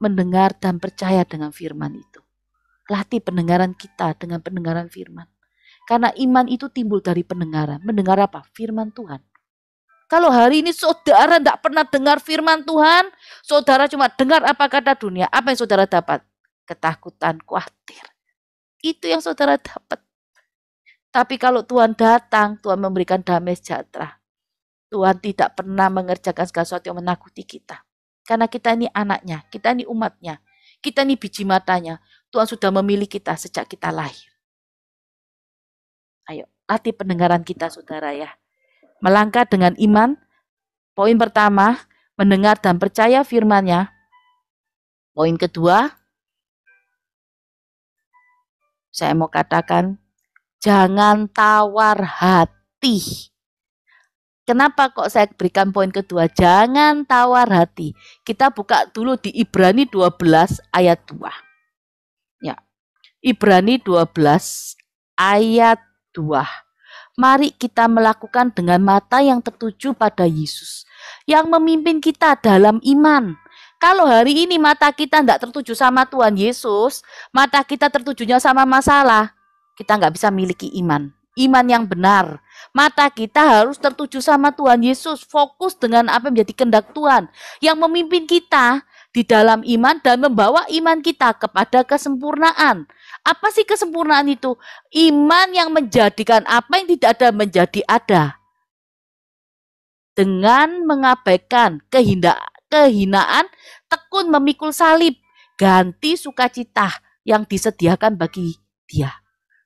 Mendengar dan percaya dengan firman itu. Latih pendengaran kita dengan pendengaran firman. Karena iman itu timbul dari pendengaran. Mendengar apa? Firman Tuhan. Kalau hari ini saudara tidak pernah dengar firman Tuhan, saudara cuma dengar apa kata dunia. Apa yang saudara dapat? Ketakutan, khawatir. Itu yang saudara dapat. Tapi kalau Tuhan datang, Tuhan memberikan damai sejahtera. Tuhan tidak pernah mengerjakan segala sesuatu yang menakuti kita. Karena kita ini anaknya, kita ini umatnya, kita ini biji matanya. Tuhan sudah memilih kita sejak kita lahir. Ayo, latih pendengaran kita saudara ya. Melangkah dengan iman. Poin pertama, mendengar dan percaya firman-Nya. Poin kedua, Saya mau katakan, jangan tawar hati. Kenapa kok saya berikan poin kedua? Jangan tawar hati. Kita buka dulu di Ibrani 12 ayat 2. Ya. Ibrani 12 ayat 2. Mari kita melakukan dengan mata yang tertuju pada Yesus, yang memimpin kita dalam iman. Kalau hari ini mata kita tidak tertuju sama Tuhan Yesus, mata kita tertujunya sama masalah, kita nggak bisa miliki iman. Iman yang benar. Mata kita harus tertuju sama Tuhan Yesus, fokus dengan apa yang menjadi kehendak Tuhan, yang memimpin kita di dalam iman dan membawa iman kita kepada kesempurnaan. Apa sih kesempurnaan itu? Iman yang menjadikan apa yang tidak ada menjadi ada. Dengan mengabaikan kehinaan, tekun memikul salib, ganti sukacita yang disediakan bagi dia.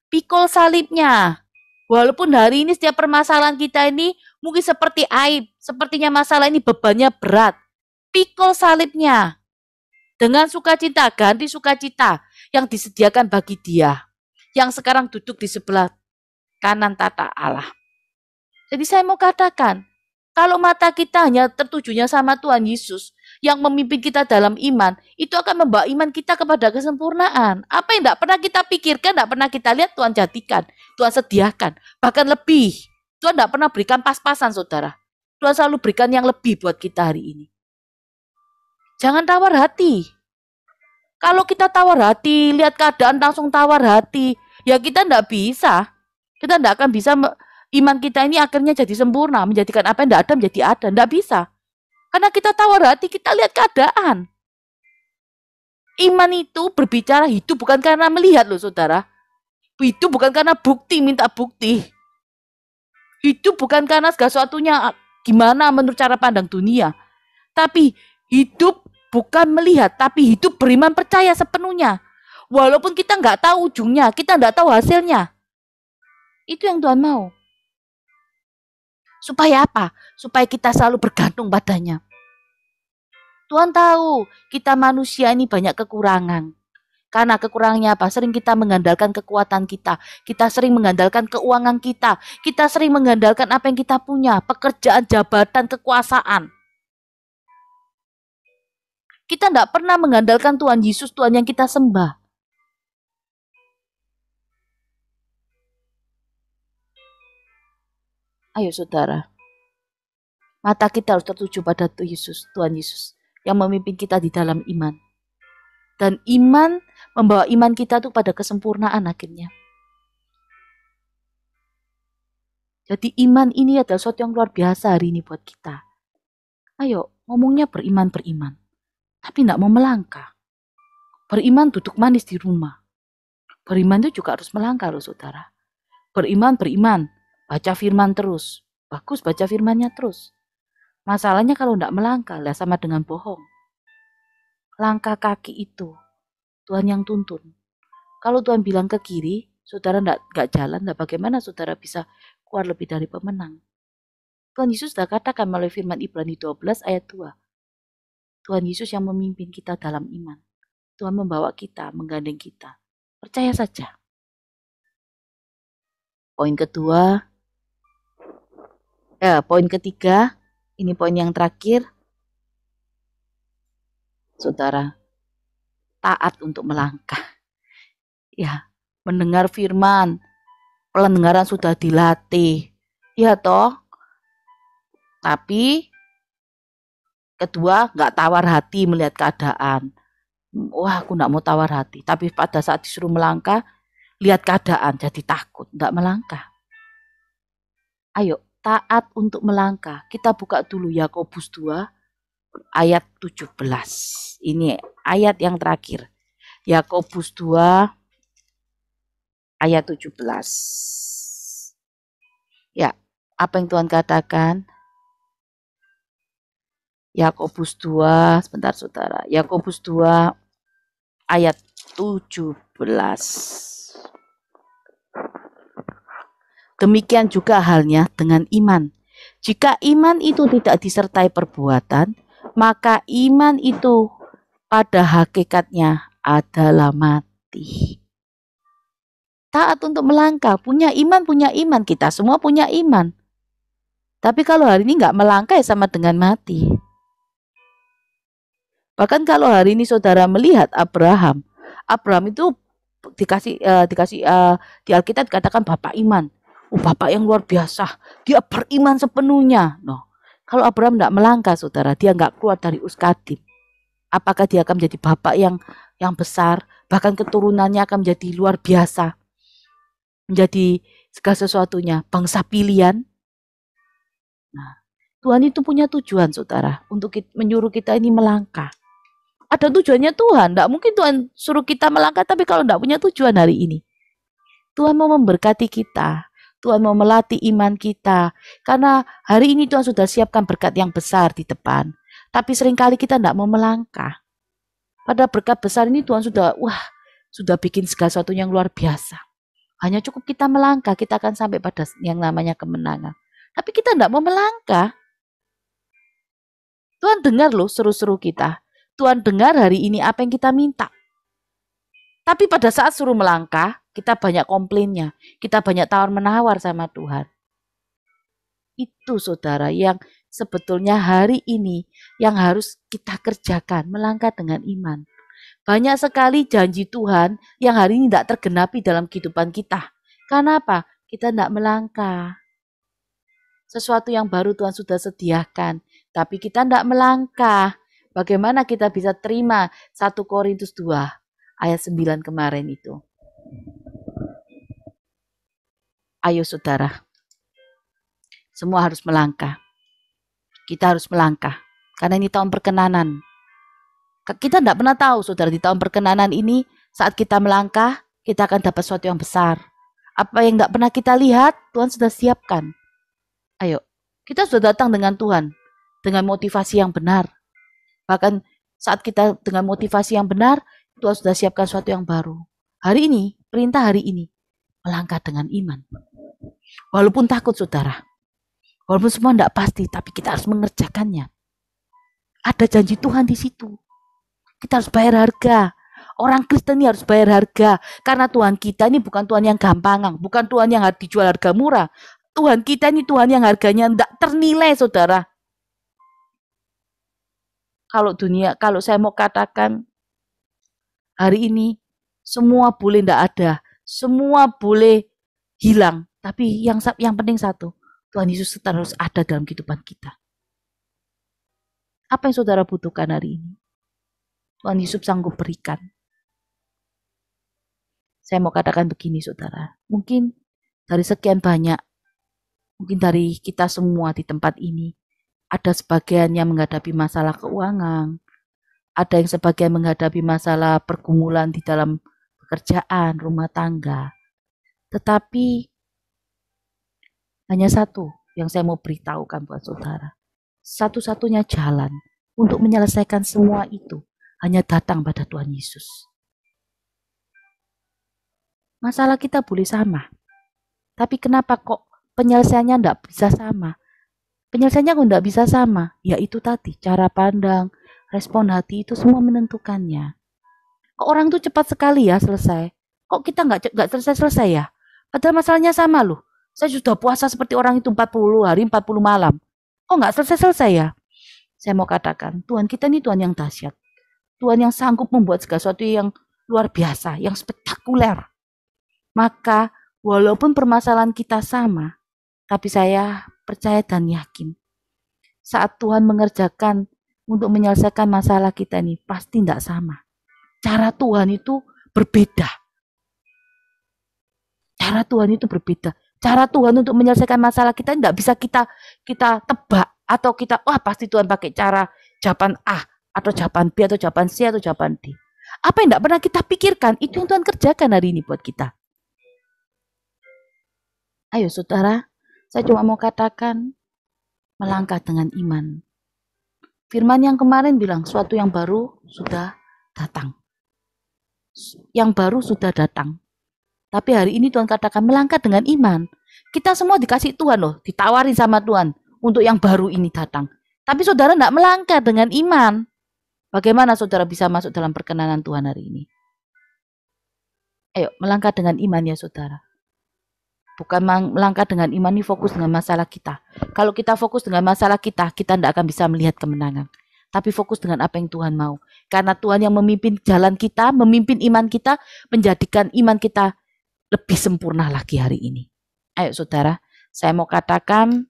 Pikul salibnya. Walaupun hari ini setiap permasalahan kita ini mungkin seperti aib, sepertinya masalah ini bebannya berat. Pikul salibnya. Dengan sukacita, ganti sukacita yang disediakan bagi dia. Yang sekarang duduk di sebelah kanan tata Allah. Jadi saya mau katakan, kalau mata kita hanya tertujunya sama Tuhan Yesus yang memimpin kita dalam iman, itu akan membawa iman kita kepada kesempurnaan. Apa yang tidak pernah kita pikirkan, tidak pernah kita lihat, Tuhan jadikan, Tuhan sediakan. Bahkan lebih, Tuhan tidak pernah berikan pas-pasan, saudara. Tuhan selalu berikan yang lebih buat kita hari ini. Jangan tawar hati. Kalau kita tawar hati, lihat keadaan langsung tawar hati, ya kita tidak bisa. Kita tidak akan bisa, iman kita ini akhirnya jadi sempurna, menjadikan apa yang tidak ada menjadi ada. Tidak bisa. Karena kita tawar hati, kita lihat keadaan. Iman itu berbicara hidup bukan karena melihat loh saudara. Hidup bukan karena bukti, minta bukti. Hidup bukan karena segala sesuatunya gimana menurut cara pandang dunia. Tapi hidup bukan melihat, tapi hidup beriman percaya sepenuhnya. Walaupun kita nggak tahu ujungnya, kita nggak tahu hasilnya. Itu yang Tuhan mau. Supaya apa? Supaya kita selalu bergantung padanya. Tuhan tahu kita manusia ini banyak kekurangan. Karena kekurangannya apa? Sering kita mengandalkan kekuatan kita. Kita sering mengandalkan keuangan kita. Kita sering mengandalkan apa yang kita punya. Pekerjaan, jabatan, kekuasaan. Kita tidak pernah mengandalkan Tuhan Yesus, Tuhan yang kita sembah. Ayo saudara. Mata kita harus tertuju pada Tuhan Yesus yang memimpin kita di dalam iman. Dan iman membawa iman kita tuh pada kesempurnaan akhirnya. Jadi iman ini adalah sesuatu yang luar biasa hari ini buat kita. Ayo ngomongnya beriman. Tapi tidak mau melangkah. Beriman duduk manis di rumah. Beriman itu juga harus melangkah loh saudara. Beriman. Baca firman terus. Bagus baca firmannya terus. Masalahnya kalau tidak melangkah, lah sama dengan bohong. Langkah kaki itu Tuhan yang tuntun. Kalau Tuhan bilang ke kiri, saudara nggak jalan, bagaimana saudara bisa keluar lebih dari pemenang? Tuhan Yesus sudah katakan melalui firman Ibrani 12 ayat 2. Tuhan Yesus yang memimpin kita dalam iman. Tuhan membawa kita, menggandeng kita. Percaya saja. Poin ketiga, ini poin yang terakhir. Saudara, taat untuk melangkah. Ya, mendengar firman, pendengaran sudah dilatih. Ya toh. Tapi kedua, nggak tawar hati melihat keadaan. Wah, aku nggak mau tawar hati. Tapi pada saat disuruh melangkah, lihat keadaan jadi takut, nggak melangkah. Ayo, taat untuk melangkah. Kita buka dulu Yakobus 2 ayat 17. Ini ayat yang terakhir. Yakobus 2 ayat 17. Ya, apa yang Tuhan katakan? Yakobus 2, sebentar saudara. Yakobus 2 ayat 17. Demikian juga halnya dengan iman. Jika iman itu tidak disertai perbuatan, maka iman itu pada hakikatnya adalah mati. taat untuk melangkah, punya iman, kita semua punya iman. Tapi kalau hari ini nggak melangkah ya sama dengan mati. Bahkan kalau hari ini saudara melihat Abraham itu dikasih di Alkitab dikatakan bapak iman. Bapak yang luar biasa, dia beriman sepenuhnya. No, kalau Abraham tidak melangkah, saudara, dia nggak keluar dari Uskadim. Apakah dia akan menjadi bapak yang besar, bahkan keturunannya akan menjadi luar biasa, menjadi segala sesuatunya, bangsa pilihan? Nah, Tuhan itu punya tujuan, saudara, untuk menyuruh kita ini melangkah. Ada tujuannya Tuhan. Tidak mungkin Tuhan suruh kita melangkah tapi kalau tidak punya tujuan hari ini. Tuhan mau memberkati kita. Tuhan mau melatih iman kita. Karena hari ini Tuhan sudah siapkan berkat yang besar di depan. Tapi seringkali kita tidak mau melangkah. Pada berkat besar ini Tuhan sudah bikin segala sesuatu yang luar biasa. Hanya cukup kita melangkah, kita akan sampai pada yang namanya kemenangan. Tapi kita tidak mau melangkah. Tuhan dengar loh seru-seru kita. Tuhan dengar hari ini apa yang kita minta. Tapi pada saat suruh melangkah, kita banyak komplainnya. Kita banyak tawar-menawar sama Tuhan. Itu saudara yang sebetulnya hari ini yang harus kita kerjakan. Melangkah dengan iman. Banyak sekali janji Tuhan yang hari ini tidak tergenapi dalam kehidupan kita. Karena apa? Kita tidak melangkah. Sesuatu yang baru Tuhan sudah sediakan. Tapi kita tidak melangkah. Bagaimana kita bisa terima 1 Korintus 2 ayat 9 kemarin itu? Ayo saudara, semua harus melangkah. Kita harus melangkah, karena ini tahun perkenanan. Kita tidak pernah tahu saudara, di tahun perkenanan ini saat kita melangkah, kita akan dapat sesuatu yang besar. Apa yang tidak pernah kita lihat, Tuhan sudah siapkan. Ayo, kita sudah datang dengan Tuhan, dengan motivasi yang benar. Bahkan saat kita dengan motivasi yang benar, Tuhan sudah siapkan sesuatu yang baru. Hari ini, perintah hari ini, melangkah dengan iman. Walaupun takut saudara, walaupun semua tidak pasti, tapi kita harus mengerjakannya. Ada janji Tuhan di situ. Kita harus bayar harga. Orang Kristen ini harus bayar harga. Karena Tuhan kita ini bukan Tuhan yang gampangan, bukan Tuhan yang harus dijual harga murah. Tuhan kita ini Tuhan yang harganya tidak ternilai saudara. Kalau saya mau katakan hari ini semua boleh tidak ada, semua boleh hilang, tapi yang penting satu, Tuhan Yesus terus ada dalam kehidupan kita. Apa yang saudara butuhkan hari ini? Tuhan Yesus sanggup berikan. Saya mau katakan begini saudara, mungkin dari sekian banyak, mungkin dari kita semua di tempat ini, ada sebagian yang menghadapi masalah keuangan, ada yang sebagian menghadapi masalah pergumulan di dalam pekerjaan, rumah tangga. Tetapi hanya satu yang saya mau beritahukan buat saudara. Satu-satunya jalan untuk menyelesaikan semua itu hanya datang pada Tuhan Yesus. Masalah kita boleh sama. Tapi kenapa kok penyelesaiannya tidak bisa sama? Penyelesaiannya kok tidak bisa sama? Ya itu tadi, cara pandang, respon hati itu semua menentukannya. Kok orang tuh cepat sekali ya selesai? Kok kita nggak selesai-selesai ya? Padahal masalahnya sama loh. Saya sudah puasa seperti orang itu 40 hari, 40 malam. Kok nggak selesai-selesai ya? Saya mau katakan, Tuhan kita ini Tuhan yang dahsyat. Tuhan yang sanggup membuat segala sesuatu yang luar biasa, yang spektakuler. Maka walaupun permasalahan kita sama, tapi saya percaya dan yakin saat Tuhan mengerjakan untuk menyelesaikan masalah kita ini pasti tidak sama. Cara Tuhan itu berbeda. Cara Tuhan itu berbeda. Cara Tuhan untuk menyelesaikan masalah kita tidak bisa kita tebak atau kita pasti Tuhan pakai cara jawaban A atau jawaban B atau jawaban C atau jawaban D. Apa yang tidak pernah kita pikirkan itu yang Tuhan kerjakan hari ini buat kita. Ayo saudara, saya cuma mau katakan melangkah dengan iman. Firman yang kemarin bilang suatu yang baru sudah datang. Yang baru sudah datang. Tapi hari ini Tuhan katakan melangkah dengan iman. Kita semua dikasih Tuhan loh, ditawarin sama Tuhan untuk yang baru ini datang. Tapi saudara tidak melangkah dengan iman. Bagaimana saudara bisa masuk dalam perkenanan Tuhan hari ini? Ayo, melangkah dengan iman ya saudara. Bukan melangkah dengan iman ini fokus dengan masalah kita. Kalau kita fokus dengan masalah kita tidak akan bisa melihat kemenangan. Tapi fokus dengan apa yang Tuhan mau. Karena Tuhan yang memimpin jalan kita, memimpin iman kita, menjadikan iman kita lebih sempurna lagi hari ini. Ayo saudara, saya mau katakan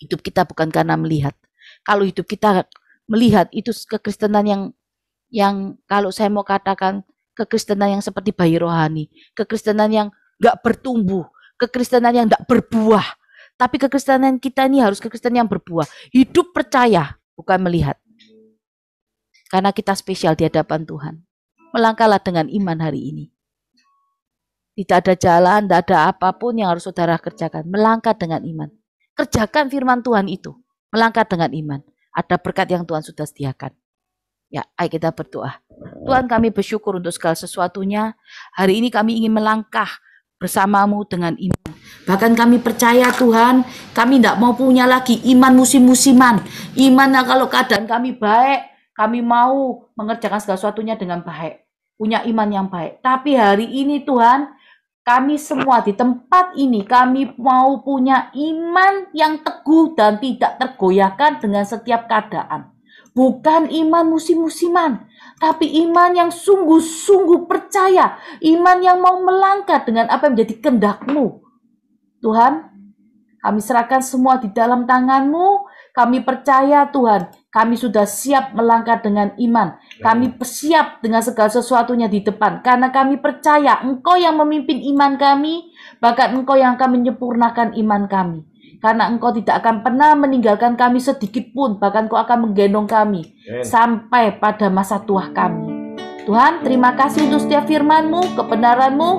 hidup kita bukan karena melihat. Kalau hidup kita melihat itu kekristenan yang kalau saya mau katakan kekristenan yang seperti bayi rohani, kekristenan yang gak bertumbuh, kekristenan yang gak berbuah. Tapi kekristenan kita ini harus kekristenan yang berbuah. Hidup percaya, bukan melihat. Karena kita spesial di hadapan Tuhan. Melangkahlah dengan iman hari ini. Tidak ada jalan, tidak ada apapun yang harus saudara kerjakan. Melangkah dengan iman. Kerjakan firman Tuhan itu. Melangkah dengan iman. Ada berkat yang Tuhan sudah sediakan. Ya, ayo kita berdoa. Tuhan, kami bersyukur untuk segala sesuatunya. Hari ini kami ingin melangkah bersamamu dengan iman. Bahkan kami percaya Tuhan, kami tidak mau punya lagi iman musim-musiman. Iman kalau keadaan kami baik, kami mau mengerjakan segala sesuatunya dengan baik. Punya iman yang baik. Tapi hari ini Tuhan, kami semua di tempat ini, kami mau punya iman yang teguh dan tidak tergoyahkan dengan setiap keadaan. Bukan iman musim-musiman, tapi iman yang sungguh-sungguh percaya. Iman yang mau melangkah dengan apa yang menjadi kehendak-Mu. Tuhan, kami serahkan semua di dalam tangan-Mu. Kami percaya Tuhan, kami sudah siap melangkah dengan iman. Kami siap dengan segala sesuatunya di depan. Karena kami percaya Engkau yang memimpin iman kami, bahkan Engkau yang akan menyempurnakan iman kami. Karena Engkau tidak akan pernah meninggalkan kami sedikit pun, bahkan Engkau akan menggendong kami sampai pada masa tua kami. Tuhan, terima kasih untuk setiap firman-Mu, kebenaran-Mu.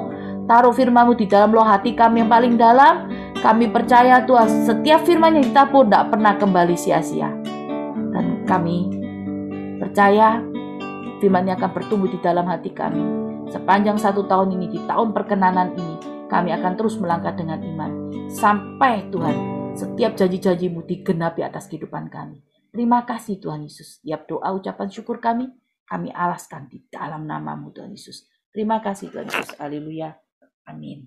Taruh firman-Mu di dalam loh hati kami yang paling dalam. Kami percaya Tuhan, setiap firman yang kita pun tidak pernah kembali sia-sia. Dan kami percaya firman-Nya akan bertumbuh di dalam hati kami. Sepanjang 1 tahun ini, di tahun perkenanan ini, kami akan terus melangkah dengan iman. Sampai Tuhan, setiap janji-janji-Mu digenapi atas kehidupan kami. Terima kasih Tuhan Yesus. Setiap doa ucapan syukur kami alaskan di dalam nama-Mu Tuhan Yesus. Terima kasih Tuhan Yesus. Haleluya. Amin.